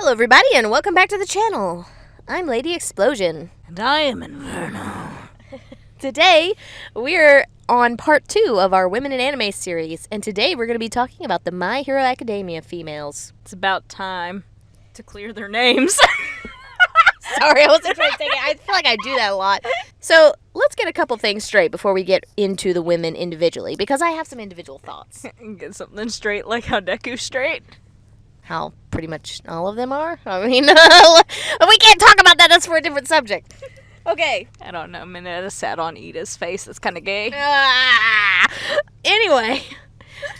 Hello everybody and welcome back to the channel. I'm Lady Explosion. And I am Inferno. Today we're on part 2 of our Women in Anime series, and today we're going to be talking about the My Hero Academia females. It's about time to clear their names. Sorry, I wasn't trying to say it. I feel like I do that a lot. So let's get a couple things straight before we get into the women individually, because I have some individual thoughts. Get something straight like how Deku's straight. How pretty much all of them are? I mean, we can't talk about that. That's for a different subject. Okay. I don't know. Minetta sat on Ida's face. That's kind of gay. Anyway,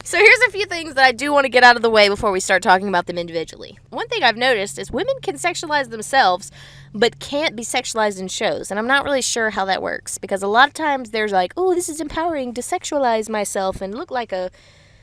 so here's a few things that I do want to get out of the way before we start talking about them individually. One thing I've noticed is women can sexualize themselves, but can't be sexualized in shows. And I'm not really sure how that works, because a lot of times there's like, oh, this is empowering to sexualize myself and look like a,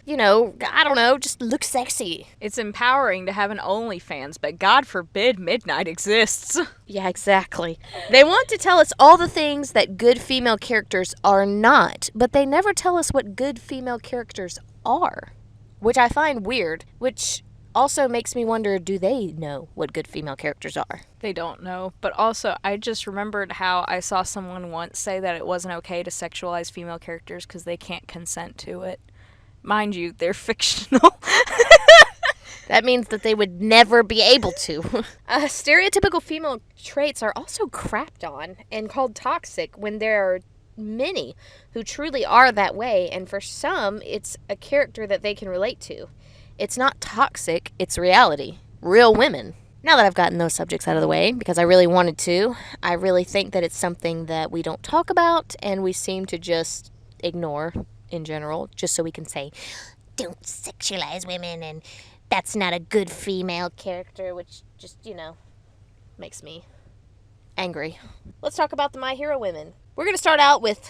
you know, I don't know, just look sexy. It's empowering to have an OnlyFans, but God forbid Midnight exists. Yeah, exactly. They want to tell us all the things that good female characters are not, but they never tell us what good female characters are, which I find weird, which also makes me wonder, do they know what good female characters are? They don't know. But also, I just remembered how I saw someone once say that it wasn't okay to sexualize female characters because they can't consent to it. Mind you, they're fictional. That means that they would never be able to. Stereotypical female traits are also crapped on and called toxic when there are many who truly are that way, and for some, it's a character that they can relate to. It's not toxic, it's reality. Real women. Now that I've gotten those subjects out of the way, because I really wanted to, I really think that it's something that we don't talk about and we seem to just ignore in general, just so we can say, don't sexualize women and that's not a good female character, which just, you know, makes me angry. Let's talk about the My Hero women. We're going to start out with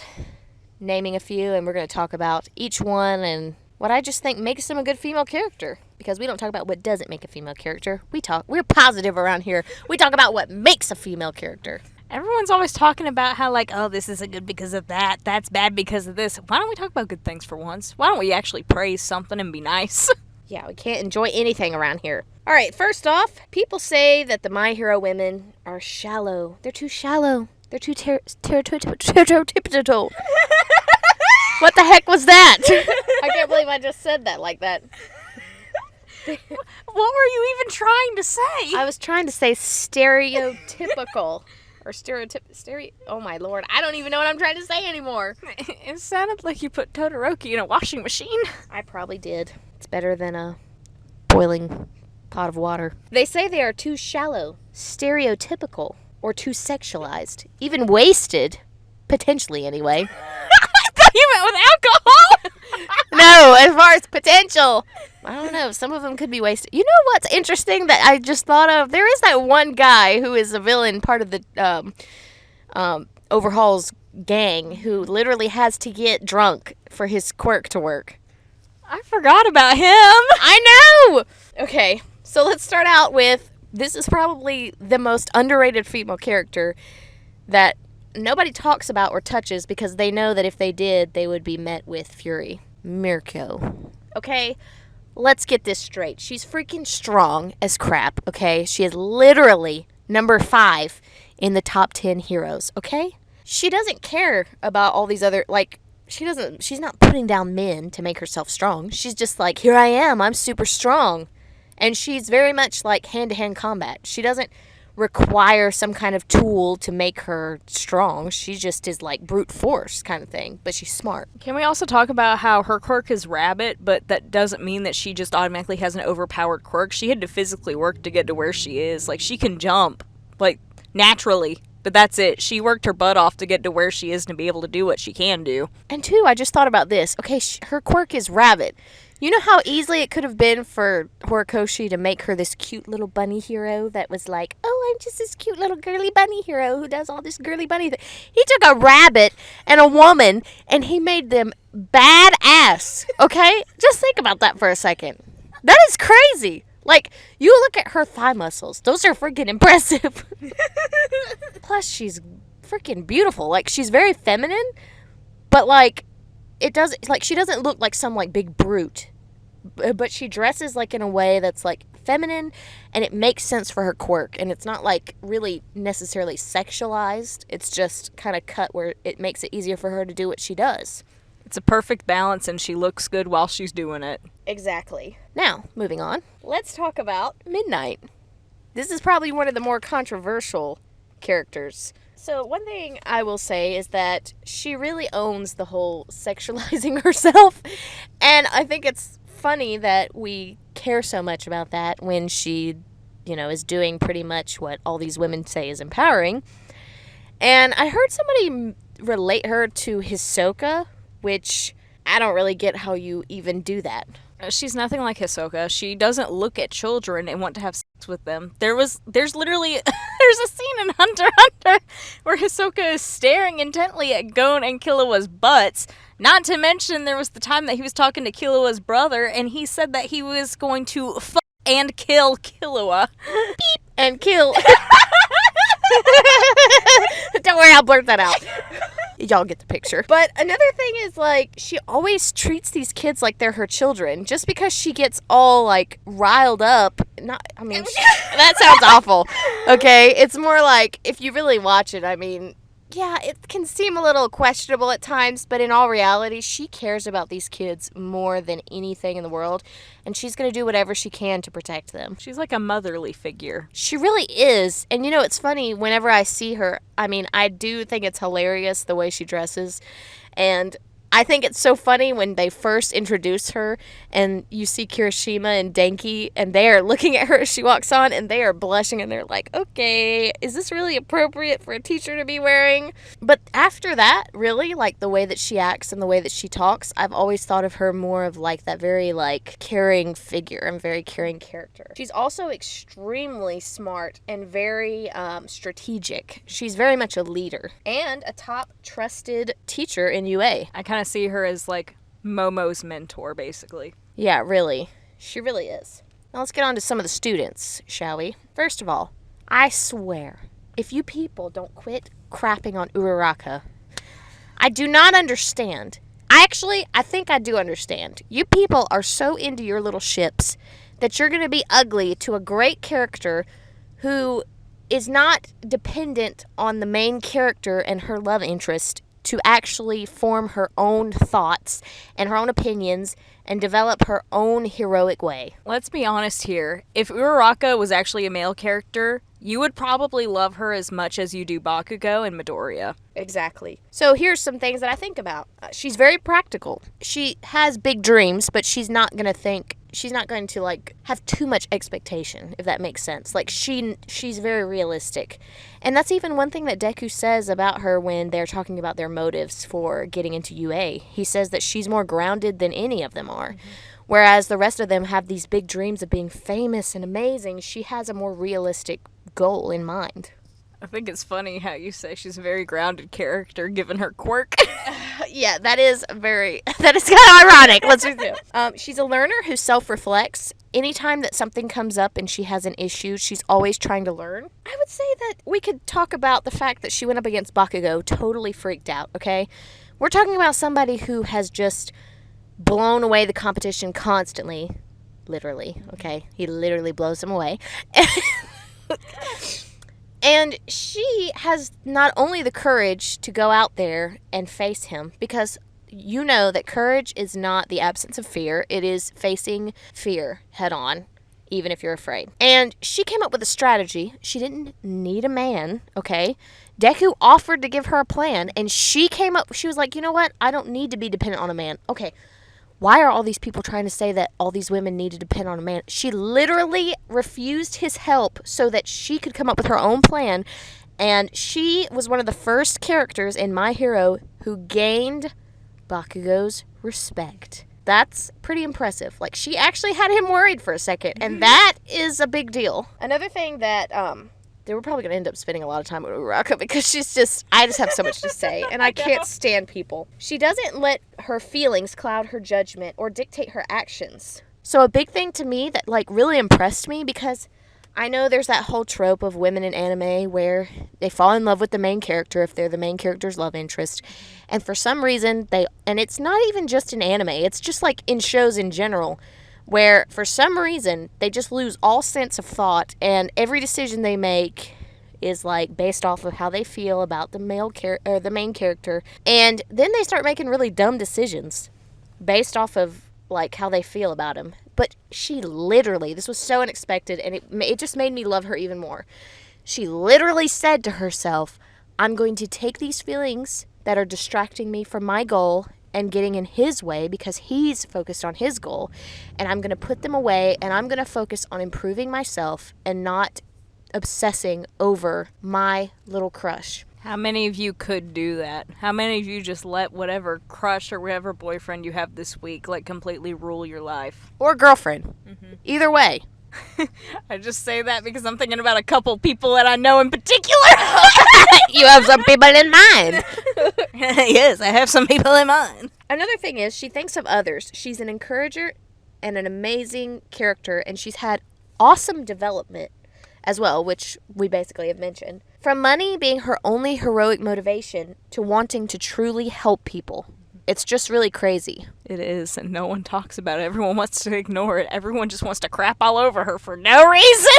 naming a few, and we're going to talk about each one and what I just think makes them a good female character, because we don't talk about what doesn't make a female character. We're positive around here. We talk about what makes a female character. Everyone's always talking about how, like, oh, this isn't good because of that, that's bad because of this. Why don't we talk about good things for once? Why don't we actually praise something and be nice? Yeah, we can't enjoy anything around here. All right, first off, people say that the My Hero women are shallow. They're too shallow. They're too stereotypical. What the heck was that? I can't believe I just said that like that. What were you even trying to say? I was trying to say stereotypical. Or oh my lord, I don't even know what I'm trying to say anymore. It sounded like you put Todoroki in a washing machine. I probably did. It's better than a boiling pot of water. They say they are too shallow, stereotypical, or too sexualized. Even wasted. Potentially, anyway. I thought you meant with alcohol! No, as far as potential. I don't know. Some of them could be wasted. You know what's interesting that I just thought of? There is that one guy who is a villain, part of the Overhaul's gang, who literally has to get drunk for his quirk to work. I forgot about him. I know! Okay, so let's start out with, this is probably the most underrated female character that nobody talks about or touches because they know that if they did, they would be met with fury. Mirko. Okay? Let's get this straight. She's freaking strong as crap, okay? She is literally number 5 in the top 10 heroes, okay? She doesn't care about all these other, like, she's not putting down men to make herself strong. She's just like, here I am, I'm super strong. And she's very much like hand-to-hand combat. She doesn't require some kind of tool to make her strong. She just is like brute force kind of thing, but she's smart. Can we also talk about how her quirk is rabbit, but that doesn't mean that she just automatically has an overpowered quirk. She had to physically work to get to where she is. Like, she can jump, like, naturally, but that's it. She worked her butt off to get to where she is to be able to do what she can do. And two, I just thought about this. Okay, her quirk is rabbit. You know how easily it could have been for Horikoshi to make her this cute little bunny hero that was like, oh, I'm just this cute little girly bunny hero who does all this girly bunny thing. He took a rabbit and a woman and he made them badass, okay? Just think about that for a second. That is crazy. Like, you look at her thigh muscles. Those are freaking impressive. Plus, she's freaking beautiful. Like, she's very feminine, but, like, she doesn't look like some, like, big brute. But she dresses, like, in a way that's, like, feminine, and it makes sense for her quirk. And it's not like really necessarily sexualized. It's just kind of cut where it makes it easier for her to do what she does. It's a perfect balance, and she looks good while she's doing it. Exactly. Now, moving on, let's talk about Midnight. This is probably one of the more controversial characters. So one thing I will say is that she really owns the whole sexualizing herself, and I think it's funny that we care so much about that when she, is doing pretty much what all these women say is empowering. And I heard somebody relate her to Hisoka, which I don't really get how you even do that. She's nothing like Hisoka. She doesn't look at children and want to have sex with them. There's literally there's a scene in Hunter x Hunter where Hisoka is staring intently at Gon and Killua's butts. Not to mention there was the time that he was talking to Killua's brother and he said that he was going to fuck and kill Killua. Beep and kill. Don't worry, I'll blurt that out. Y'all get the picture. But another thing is, she always treats these kids like they're her children. Just because she gets all, riled up. That sounds awful. Okay? It's more like, if you really watch it, yeah, it can seem a little questionable at times, but in all reality, she cares about these kids more than anything in the world, and she's going to do whatever she can to protect them. She's like a motherly figure. She really is. And it's funny, whenever I see her, I do think it's hilarious the way she dresses, and I think it's so funny when they first introduce her and you see Kirishima and Denki and they are looking at her as she walks on and they are blushing and they're like, okay, is this really appropriate for a teacher to be wearing? But after that, really, the way that she acts and the way that she talks, I've always thought of her more of that very caring figure and very caring character. She's also extremely smart and very strategic. She's very much a leader and a top trusted teacher in UA. I kind of see her as Momo's mentor, basically. Yeah, really. She really is. Now let's get on to some of the students, shall we? First of all, I swear, if you people don't quit crapping on Uraraka, I do not understand. I think I do understand. You people are so into your little ships that you're going to be ugly to a great character who is not dependent on the main character and her love interest to actually form her own thoughts and her own opinions and develop her own heroic way. Let's be honest here. If Uraraka was actually a male character, you would probably love her as much as you do Bakugo and Midoriya. Exactly. So here's some things that I think about. She's very practical. She has big dreams, but she's not going to have too much expectation, if that makes sense. She's very realistic. And that's even one thing that Deku says about her when they're talking about their motives for getting into UA. He says that she's more grounded than any of them are. Mm-hmm. Whereas the rest of them have these big dreams of being famous and amazing, she has a more realistic goal in mind. I think it's funny how you say she's a very grounded character given her quirk. Yeah, that is kind of ironic. Let's review. She's a learner who self-reflects. Anytime that something comes up and she has an issue, she's always trying to learn. I would say that we could talk about the fact that she went up against Bakugo totally freaked out, okay? We're talking about somebody who has just blown away the competition constantly. Literally, okay? He literally blows them away. And she has not only the courage to go out there and face him, because you know that courage is not the absence of fear. It is facing fear head on, even if you're afraid. And she came up with a strategy. She didn't need a man, okay? Deku offered to give her a plan, and she was like, you know what? I don't need to be dependent on a man. Okay, why are all these people trying to say that all these women need to depend on a man? She literally refused his help so that she could come up with her own plan. And she was one of the first characters in My Hero who gained Bakugo's respect. That's pretty impressive. She actually had him worried for a second. And that is a big deal. Another thing that, they were probably going to end up spending a lot of time with Uraraka because I just have so much to say, and I can't stand people. She doesn't let her feelings cloud her judgment or dictate her actions. So a big thing to me that, really impressed me, because I know there's that whole trope of women in anime where they fall in love with the main character if they're the main character's love interest. And for some reason, and it's not even just in anime, it's just in shows in general, where for some reason they just lose all sense of thought, and every decision they make is like based off of how they feel about the the main character, and then they start making really dumb decisions based off of like how they feel about him. But she literally, this was so unexpected, and it just made me love her even more. She literally said to herself, I'm going to take these feelings that are distracting me from my goal and getting in his way because he's focused on his goal, and I'm going to put them away, and I'm going to focus on improving myself and not obsessing over my little crush. How many of you could do that? How many of you just let whatever crush or whatever boyfriend you have this week like completely rule your life? Or girlfriend. Either way. I just say that because I'm thinking about a couple people that I know in particular. You have some people in mind. Yes, I have some people in mind. Another thing is she thinks of others. She's an encourager and an amazing character, and she's had awesome development as well, which we basically have mentioned. From money being her only heroic motivation to wanting to truly help people. It's just really crazy. It is, and no one talks about it. Everyone wants to ignore it. Everyone just wants to crap all over her for no reason.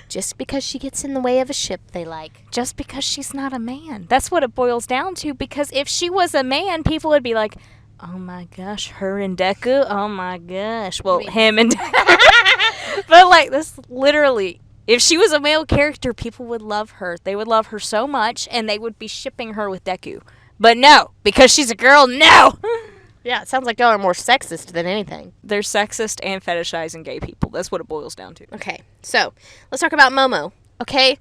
Just because she gets in the way of a ship they like. Just because she's not a man. That's what it boils down to, because if she was a man, people would be like, oh my gosh, her and Deku? Oh my gosh. Well, him and Deku. But like, this literally... If she was a male character, people would love her. They would love her so much, and they would be shipping her with Deku. But no, because she's a girl, no! Yeah, it sounds like y'all are more sexist than anything. They're sexist and fetishizing gay people. That's what it boils down to. Okay, so let's talk about Momo. Okay,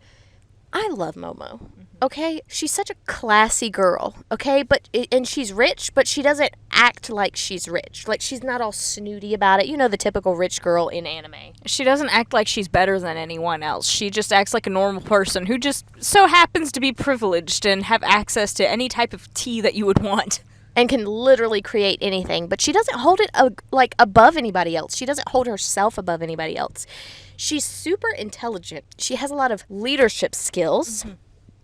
I love Momo. Okay, she's such a classy girl. Okay, and she's rich, but she doesn't act like she's rich. Like, she's not all snooty about it. You know, the typical rich girl in anime. She doesn't act like she's better than anyone else. She just acts like a normal person who just so happens to be privileged and have access to any type of tea that you would want. And can literally create anything. But she doesn't hold it above anybody else. She doesn't hold herself above anybody else. She's super intelligent. She has a lot of leadership skills.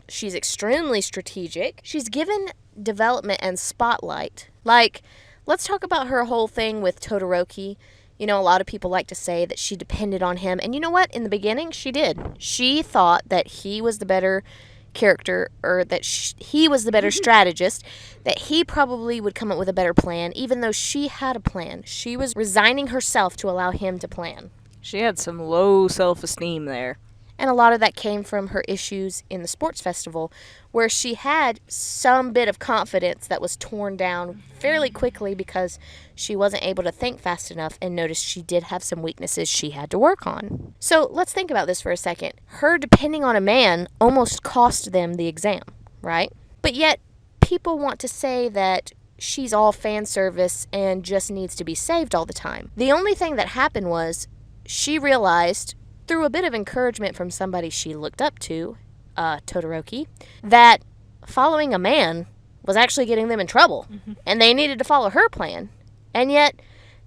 She's extremely strategic. She's given development and spotlight. Like, let's talk about her whole thing with Todoroki. You know, a lot of people like to say that she depended on him. And you know what? In the beginning, she did. She thought that he was the better character, or that he was the better strategist, that he probably would come up with a better plan, even though she had a plan. She was resigning herself to allow him to plan. She had some low self-esteem there. And a lot of that came from her issues in the sports festival, where she had some bit of confidence that was torn down fairly quickly because she wasn't able to think fast enough and noticed she did have some weaknesses she had to work on. So let's think about this for a second. Her depending on a man almost cost them the exam, right? But yet people want to say that she's all fan service and just needs to be saved all the time. The only thing that happened was she realized, through a bit of encouragement from somebody she looked up to, Todoroki, that following a man was actually getting them in trouble. And they needed to follow her plan. And yet,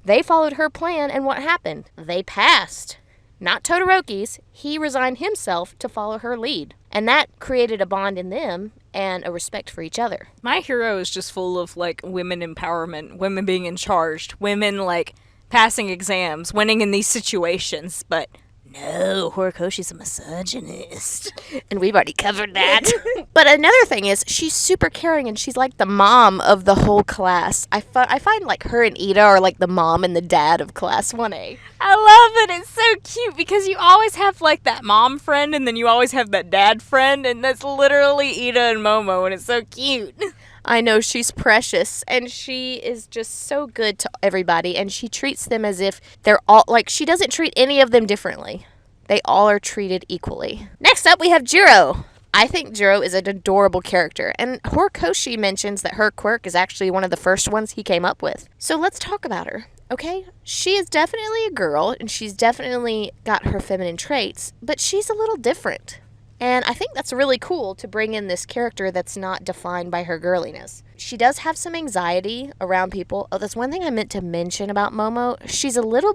they followed her plan, and what happened? They passed. Not Todoroki's. He resigned himself to follow her lead. And that created a bond in them and a respect for each other. My hero is just full of, like, women empowerment, women being in charge, women, like, passing exams, winning in these situations, but... No, Horikoshi's a misogynist. And we've already covered that. But another thing is, she's super caring, and she's like the mom of the whole class. I find like her and Ida are like the mom and the dad of class 1A. I love it. It's so cute because you always have like that mom friend, and then you always have that dad friend, and that's literally Ida and Momo, and it's so cute. I know, she's precious, and she is just so good to everybody, and she treats them as if they're all, like, she doesn't treat any of them differently. They all are treated equally. Next up, we have Jiro. I think Jiro is an adorable character, and Horikoshi mentions that her quirk is actually one of the first ones he came up with. So let's talk about her, okay? She is definitely a girl, and she's definitely got her feminine traits, but she's a little different. And I think that's really cool to bring in this character that's not defined by her girliness. She does have some anxiety around people. Oh, that's one thing I meant to mention about Momo. She's a little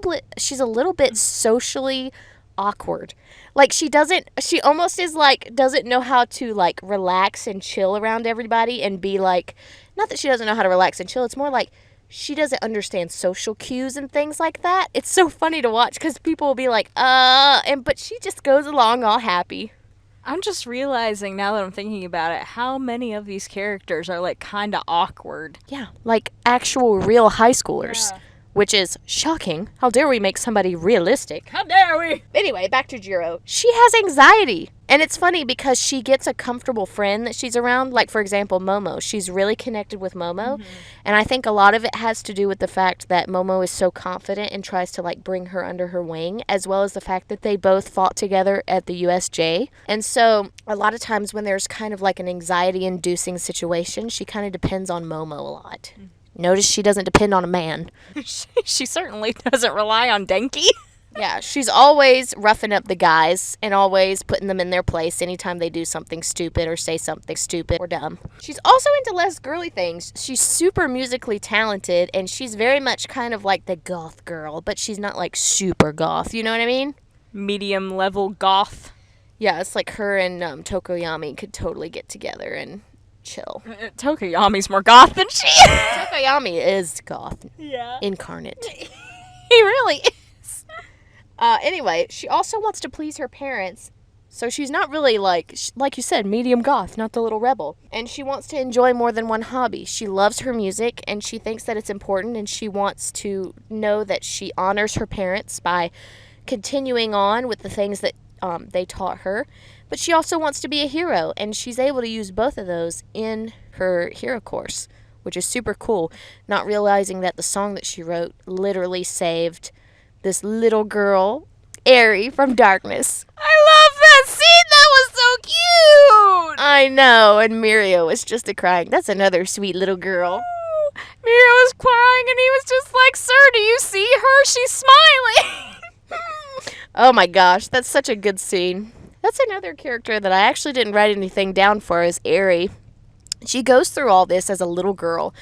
bit socially awkward. Like, she almost is like, doesn't know how to like relax and chill around everybody and be like, not that she doesn't know how to relax and chill. It's more like she doesn't understand social cues and things like that. It's so funny to watch because people will be like, but she just goes along all happy. I'm just realizing now that I'm thinking about it, how many of these characters are like kind of awkward. Yeah, like actual real high schoolers. Yeah. Which is shocking. How dare we make somebody realistic? How dare we? Anyway, back to Jiro. She has anxiety. And it's funny because she gets a comfortable friend that she's around. Like, for example, Momo. She's really connected with Momo. Mm-hmm. And I think a lot of it has to do with the fact that Momo is so confident and tries to, like, bring her under her wing, as well as the fact that they both fought together at the USJ. And so a lot of times when there's kind of like an anxiety-inducing situation, she kind of depends on Momo a lot. Mm-hmm. Notice she doesn't depend on a man. She certainly doesn't rely on Denki. Yeah, she's always roughing up the guys and always putting them in their place anytime they do something stupid or say something stupid or dumb. She's also into less girly things. She's super musically talented, and she's very much kind of like the goth girl, but she's not like super goth, you know what I mean? Medium level goth. Yeah, it's like her and Tokoyami could totally get together and chill. Tokoyami's more goth than she is. Tokoyami is goth. Yeah. Incarnate. He really is. Anyway, she also wants to please her parents, so she's not really like you said, medium goth, not the little rebel. And she wants to enjoy more than one hobby. She loves her music, and she thinks that it's important, and she wants to know that she honors her parents by continuing on with the things that they taught her. But she also wants to be a hero, and she's able to use both of those in her hero course, which is super cool, not realizing that the song that she wrote literally saved this little girl, Eri, from darkness. I love that scene! That was so cute! I know, and Mirio was just crying. That's another sweet little girl. Mirio was crying, and he was just like, "Sir, do you see her? She's smiling!" Oh my gosh, that's such a good scene. That's another character that I actually didn't write anything down for, is Eri. She goes through all this as a little girl.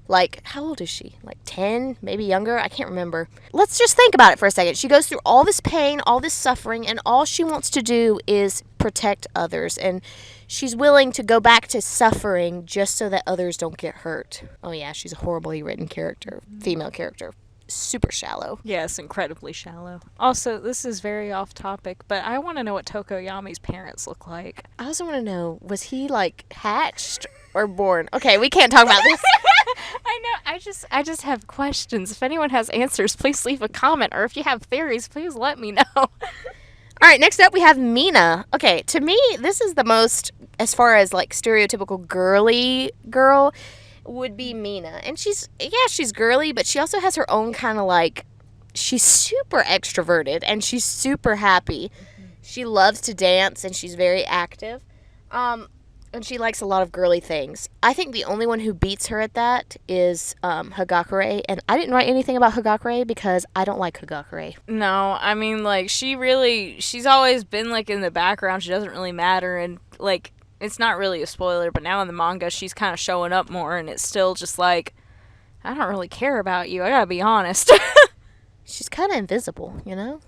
Like, how old is she? Like 10, maybe younger? I can't remember. Let's just think about it for a second. She goes through all this pain, all this suffering, and all she wants to do is protect others. And she's willing to go back to suffering just so that others don't get hurt. Oh yeah, she's a horribly written character, female character. Super shallow. Yes, incredibly shallow. Also, this is very off topic, but I want to know what Tokoyami's parents look like. I also want to know, was he like hatched or born? Okay, we can't talk about this. I know. I just have questions. If anyone has answers, please leave a comment, or if you have theories, please let me know. All right, next up we have Mina. Okay, to me, this is the most, as far as like stereotypical girly girl, would be Mina. And she's girly, but she also has her own kind of like, she's super extroverted and she's super happy. Mm-hmm. She loves to dance and she's very active. And she likes a lot of girly things. I think the only one who beats her at that is Hagakure. And I didn't write anything about Hagakure because I don't like Hagakure. No, I mean, like, she's always been, like, in the background. She doesn't really matter. And, like, it's not really a spoiler, but now in the manga, she's kind of showing up more. And it's still just like, I don't really care about you. I gotta be honest. She's kind of invisible, you know?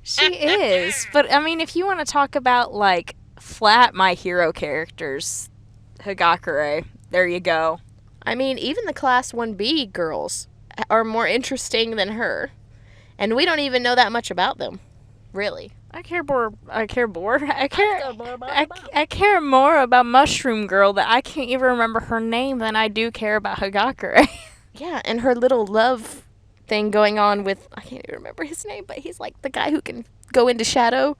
She is. But, I mean, if you want to talk about, like, flat My Hero characters, Hagakure, there you go. I mean, even the Class 1B girls are more interesting than her. And we don't even know that much about them, really. I care more about Mushroom Girl that I can't even remember her name than I do care about Hagakure. Yeah, and her little love thing going on with, I can't even remember his name, but he's like the guy who can go into shadow.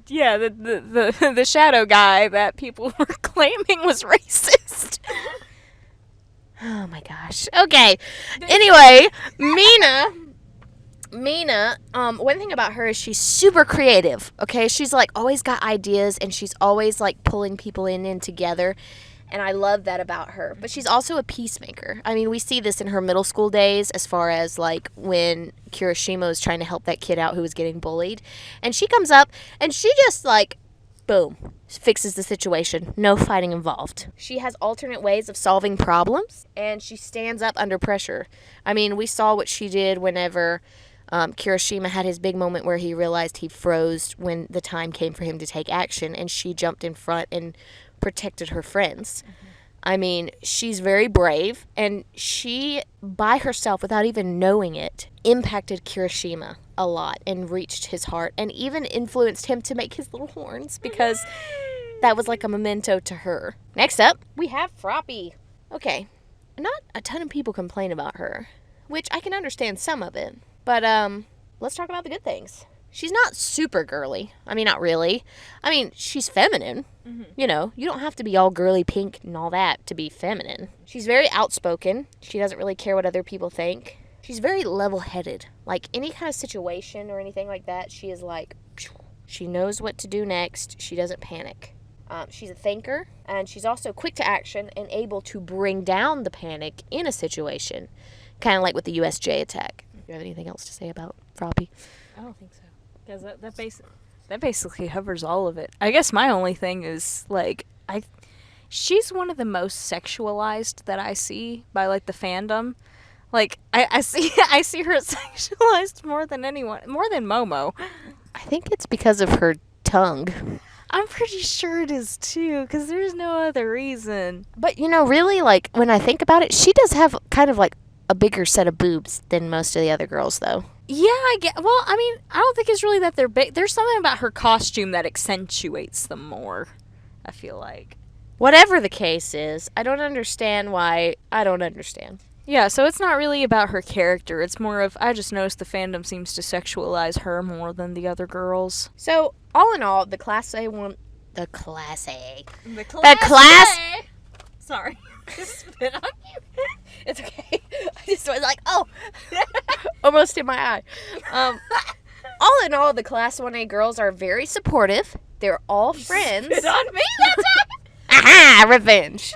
Yeah, the shadow guy that people were claiming was racist. Oh my gosh. Okay. Anyway, Mina, one thing about her is she's super creative, okay? She's, like, always got ideas, and she's always, like, pulling people in together, and I love that about her. But she's also a peacemaker. I mean, we see this in her middle school days as far as, like, when Kirishima was trying to help that kid out who was getting bullied, and she comes up, and she just, like, boom, fixes the situation. No fighting involved. She has alternate ways of solving problems, and she stands up under pressure. I mean, we saw what she did whenever Kirishima had his big moment where he realized he froze when the time came for him to take action, and she jumped in front and protected her friends. I mean, she's very brave, and she, by herself, without even knowing it, impacted Kirishima a lot and reached his heart and even influenced him to make his little horns because that was like a memento to her. Next up, we have Froppy. Okay, not a ton of people complain about her, which I can understand some of it, but let's talk about the good things. She's not super girly. I mean, not really. I mean, she's feminine. Mm-hmm. You know, you don't have to be all girly pink and all that to be feminine. She's very outspoken. She doesn't really care what other people think. She's very level-headed. Like, any kind of situation or anything like that, she is like, she knows what to do next. She doesn't panic. She's a thinker, and she's also quick to action and able to bring down the panic in a situation. Kind of like with the USJ attack. Do you have anything else to say about Froppy? I don't think so. Because that basically covers all of it. I guess my only thing is, like, she's one of the most sexualized that I see by, like, the fandom. Like, I see her sexualized more than anyone, more than Momo. I think it's because of her tongue. I'm pretty sure it is, too, because there's no other reason. But, you know, really, like, when I think about it, she does have kind of, like, a bigger set of boobs than most of the other girls, though. Yeah, I get. Well, I mean, I don't think it's really that they're big. There's something about her costume that accentuates them more, I feel like. Whatever the case is, I don't understand why I don't understand. Yeah, so it's not really about her character. It's more of, I just noticed the fandom seems to sexualize her more than the other girls. So, all in all, the Class A one... The Class A. The Class A. Sorry. Just spit on you. It's okay. I just was like, oh. Almost in my eye. All in all, the Class 1A girls are very supportive. They're all friends. Spit on me that time. Aha! Revenge.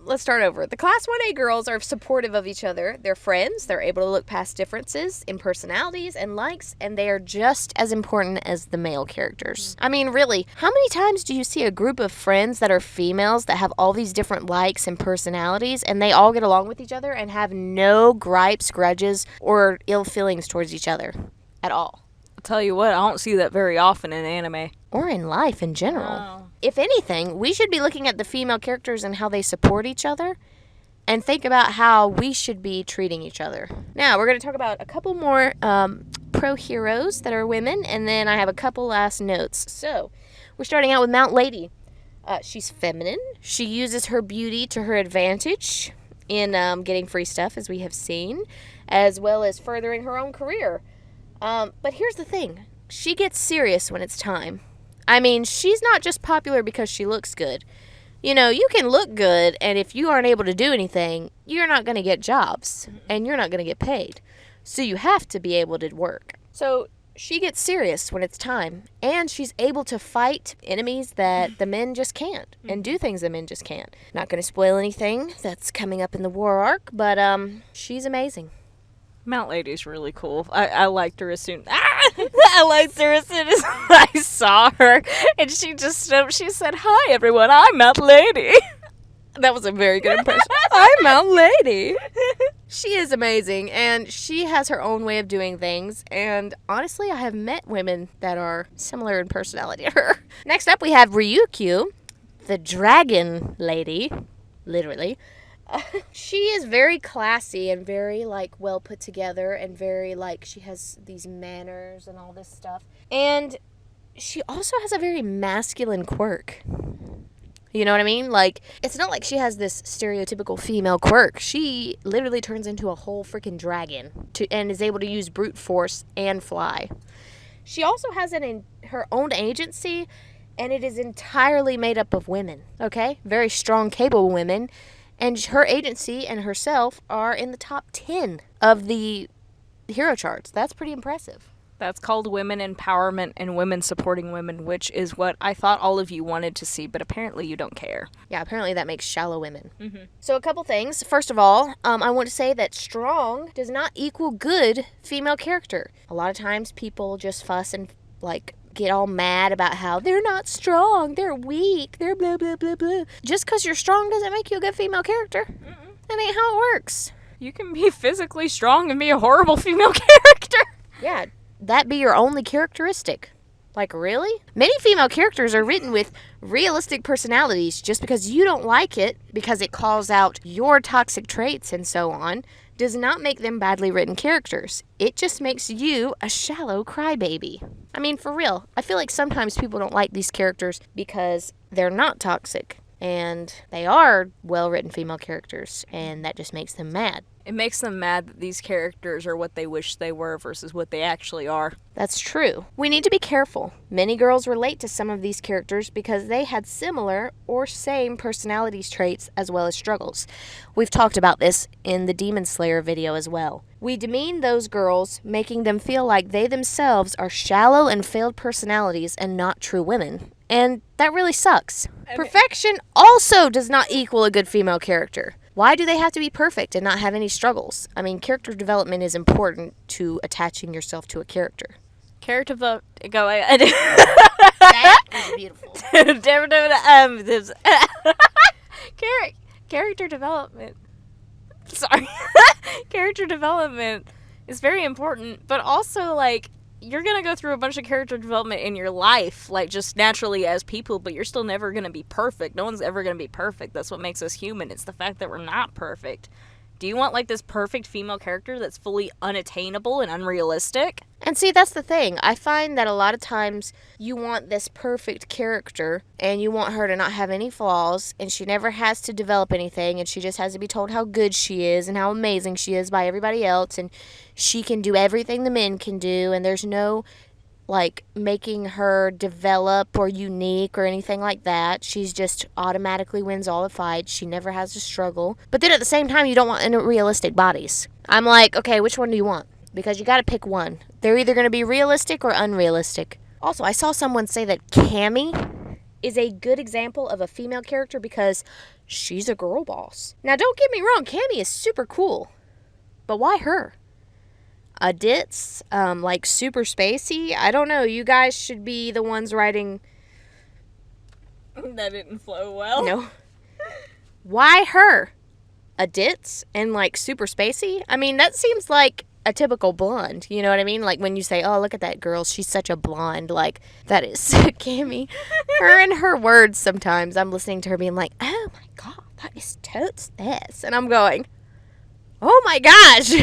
Let's start over. The Class 1A girls are supportive of each other. They're friends. They're able to look past differences in personalities and likes, and they are just as important as the male characters. I mean, really, how many times do you see a group of friends that are females that have all these different likes and personalities, and they all get along with each other and have no gripes, grudges, or ill feelings towards each other at all? I'll tell you what, I don't see that very often in anime. Or in life in general. Oh. If anything, we should be looking at the female characters and how they support each other and think about how we should be treating each other. Now, we're going to talk about a couple more pro heroes that are women, and then I have a couple last notes. So, we're starting out with Mount Lady. She's feminine. She uses her beauty to her advantage in getting free stuff, as we have seen, as well as furthering her own career. But here's the thing. She gets serious when it's time. I mean, she's not just popular because she looks good. You know, you can look good, and if you aren't able to do anything, you're not going to get jobs, and you're not going to get paid. So you have to be able to work. So she gets serious when it's time, and she's able to fight enemies that the men just can't, and do things the men just can't. Not going to spoil anything that's coming up in the war arc, but she's amazing. Mount Lady's really cool. I liked her as soon I liked her as soon as I saw her, and she said, "Hi everyone, I'm Mount Lady." That was a very good impression. I'm Mount Lady. She is amazing, and she has her own way of doing things, and honestly, I have met women that are similar in personality to her. Next up, we have Ryukyu, the dragon lady, literally. She is very classy and very, like, well put together and very, like, she has these manners and all this stuff. And she also has a very masculine quirk. You know what I mean? Like, it's not like she has this stereotypical female quirk. She literally turns into a whole freaking dragon and is able to use brute force and fly. She also has her own agency, and it is entirely made up of women, okay? Very strong, capable women. And her agency and herself are in the top 10 of the hero charts. That's pretty impressive. That's called women empowerment and women supporting women, which is what I thought all of you wanted to see, but apparently you don't care. Yeah, apparently that makes shallow women. Mm-hmm. So a couple things. First of all, I want to say that strong does not equal good female character. A lot of times people just fuss and, like, get all mad about how they're not strong, they're weak, they're blah, blah, blah, blah. Just because you're strong doesn't make you a good female character. Mm-mm. That ain't how it works. You can be physically strong and be a horrible female character. Yeah, that be your only characteristic. Like, really? Many female characters are written with realistic personalities. Just because you don't like it, because it calls out your toxic traits and so on, does not make them badly written characters. It just makes you a shallow crybaby. I mean, for real, I feel like sometimes people don't like these characters because they're not toxic. And they are well-written female characters, and that just makes them mad. It makes them mad that these characters are what they wish they were versus what they actually are. That's true. We need to be careful. Many girls relate to some of these characters because they had similar or same personality traits as well as struggles. We've talked about this in the Demon Slayer video as well. We demean those girls, making them feel like they themselves are shallow and failed personalities and not true women. And that really sucks. Perfection also does not equal a good female character. Why do they have to be perfect and not have any struggles? I mean, character development is important to attaching yourself to a character. Character vote. Go ahead. That is beautiful. Character development. Sorry. Character development is very important, but also, like, you're gonna go through a bunch of character development in your life, like, just naturally as people, but you're still never gonna be perfect. No one's ever gonna be perfect. That's what makes us human. It's the fact that we're not perfect. Do you want, like, this perfect female character that's fully unattainable and unrealistic? And see, that's the thing. I find that a lot of times you want this perfect character and you want her to not have any flaws and she never has to develop anything and she just has to be told how good she is and how amazing she is by everybody else and she can do everything the men can do and there's no, like, making her develop or unique or anything like that. She's just automatically wins all the fights. She never has to struggle. But then at the same time, you don't want unrealistic bodies. I'm like, okay, which one do you want? Because you got to pick one. They're either going to be realistic or unrealistic. Also, I saw someone say that Cammy is a good example of a female character because she's a girl boss. Now, don't get me wrong, Cammy is super cool. But why her? Ditz, like super spacey. I don't know. You guys should be the ones writing. That didn't flow well. No. Why her? Ditz and like super spacey? I mean, that seems like a typical blonde. You know what I mean? Like when you say, oh, look at that girl. She's such a blonde. Like, that is Cammy. Her and her words sometimes. I'm listening to her being like, oh my God, that is totes this. And I'm going, oh my gosh.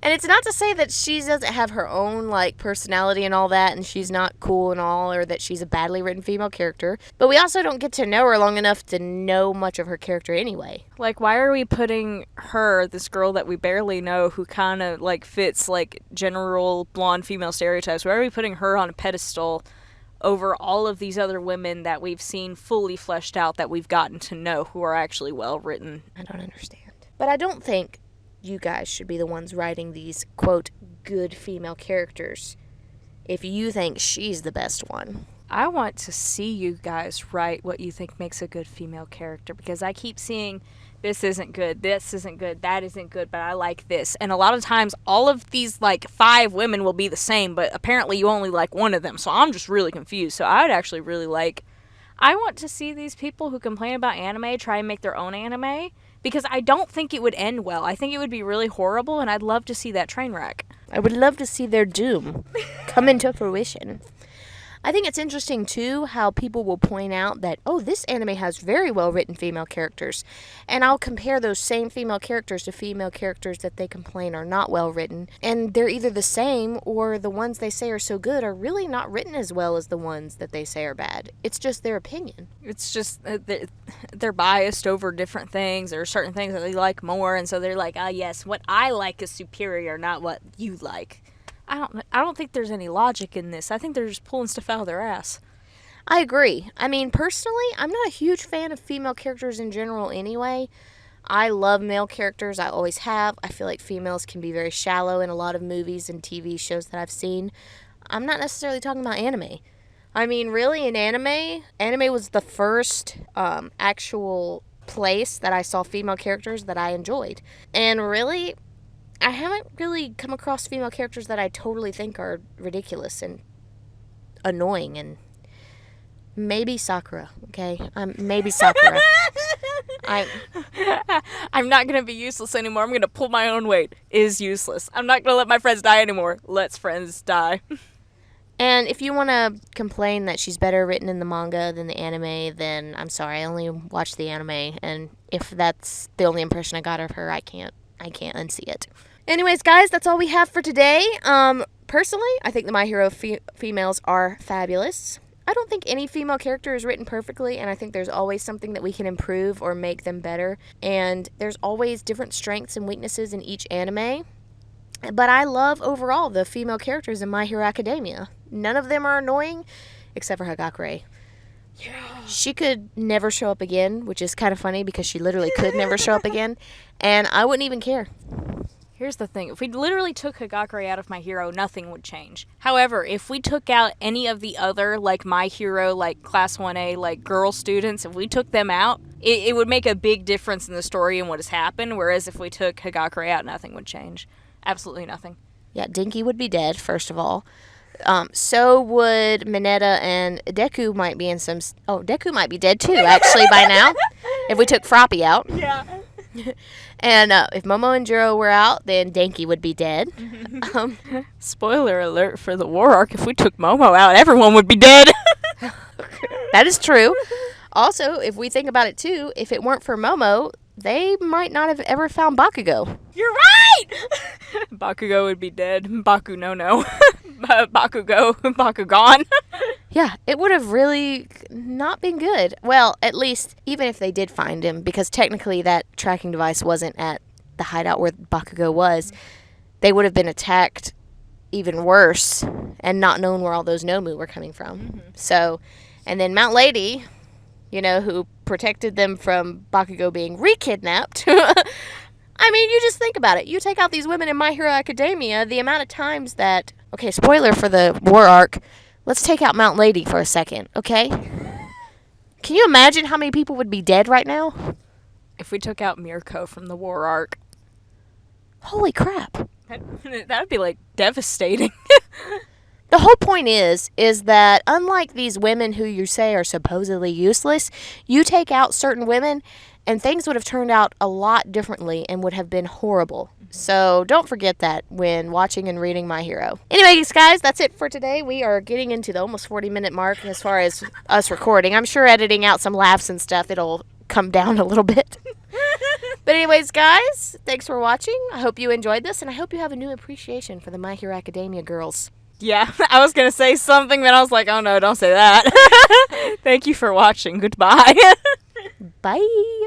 And it's not to say that she doesn't have her own, like, personality and all that, and she's not cool and all, or that she's a badly written female character. But we also don't get to know her long enough to know much of her character anyway. Like, why are we putting her, this girl that we barely know, who kind of, like, fits, like, general blonde female stereotypes, why are we putting her on a pedestal over all of these other women that we've seen fully fleshed out that we've gotten to know who are actually well written? I don't understand. But I don't think you guys should be the ones writing these, quote, good female characters if you think she's the best one. I want to see you guys write what you think makes a good female character, because I keep seeing this isn't good, that isn't good, but I like this. And a lot of times all of these, like, 5 women will be the same, but apparently you only like one of them. So I'm just really confused. So I would actually really like, I want to see these people who complain about anime try and make their own anime, because I don't think it would end well. I think it would be really horrible, and I'd love to see that train wreck. I would love to see their doom come into fruition. I think it's interesting, too, how people will point out that, oh, this anime has very well-written female characters. And I'll compare those same female characters to female characters that they complain are not well-written. And they're either the same, or the ones they say are so good are really not written as well as the ones that they say are bad. It's just their opinion. It's just, they're biased over different things. There are certain things that they like more, and so they're like, yes, what I like is superior, not what you like. I don't think there's any logic in this. I think they're just pulling stuff out of their ass. I agree. I mean, personally, I'm not a huge fan of female characters in general anyway. I love male characters. I always have. I feel like females can be very shallow in a lot of movies and TV shows that I've seen. I'm not necessarily talking about anime. I mean, really, in anime was the first actual place that I saw female characters that I enjoyed. And really, I haven't really come across female characters that I totally think are ridiculous and annoying, and maybe Sakura, okay? Maybe Sakura. I'm not going to be useless anymore. I'm going to pull my own weight. Is useless. I'm not going to let my friends die anymore. Let's friends die. And if you want to complain that she's better written in the manga than the anime, then I'm sorry. I only watched the anime, and if that's the only impression I got of her, I can't unsee it. Anyways, guys, that's all we have for today. Personally, I think the My Hero females are fabulous. I don't think any female character is written perfectly, and I think there's always something that we can improve or make them better. And there's always different strengths and weaknesses in each anime. But I love overall the female characters in My Hero Academia. None of them are annoying, except for Hagakure. Yeah. She could never show up again, which is kind of funny because she literally could never show up again, and I wouldn't even care. Here's the thing. If we literally took Hagakure out of My Hero, nothing would change. However, if we took out any of the other, like My Hero, like Class 1A, like girl students, if we took them out, it would make a big difference in the story and what has happened, whereas if we took Hagakure out, nothing would change. Absolutely nothing. Yeah, Dinky would be dead, first of all. So would Mineta, and Deku might be in some... Oh, Deku might be dead too, actually, by now, if we took Froppy out. Yeah. And if Momo and Jiro were out, then Denki would be dead. Spoiler alert for the War Arc, if we took Momo out, everyone would be dead. That is true. Also, if we think about it too, if it weren't for Momo, they might not have ever found Bakugo. You're right! Bakugo would be dead. Baku no. Bakugo. Bakugan. Yeah, it would have really not been good. Well, at least, even if they did find him, because technically that tracking device wasn't at the hideout where Bakugo was, they would have been attacked even worse and not known where all those Nomu were coming from. Mm-hmm. So, and then Mount Lady, who protected them from Bakugo being re-kidnapped. I mean, you just think about it. You take out these women in My Hero Academia, the amount of times that... Okay, spoiler for the War Arc. Let's take out Mount Lady for a second, okay? Can you imagine how many people would be dead right now? If we took out Mirko from the War Arc. Holy crap. That would be, devastating. The whole point is that unlike these women who you say are supposedly useless, you take out certain women and things would have turned out a lot differently and would have been horrible. So don't forget that when watching and reading My Hero. Anyways, guys, that's it for today. We are getting into the almost 40-minute mark as far as us recording. I'm sure editing out some laughs and stuff, it'll come down a little bit. But anyways, guys, thanks for watching. I hope you enjoyed this, and I hope you have a new appreciation for the My Hero Academia girls. Yeah, I was going to say something, but I was like, oh no, don't say that. Thank you for watching. Goodbye. Bye.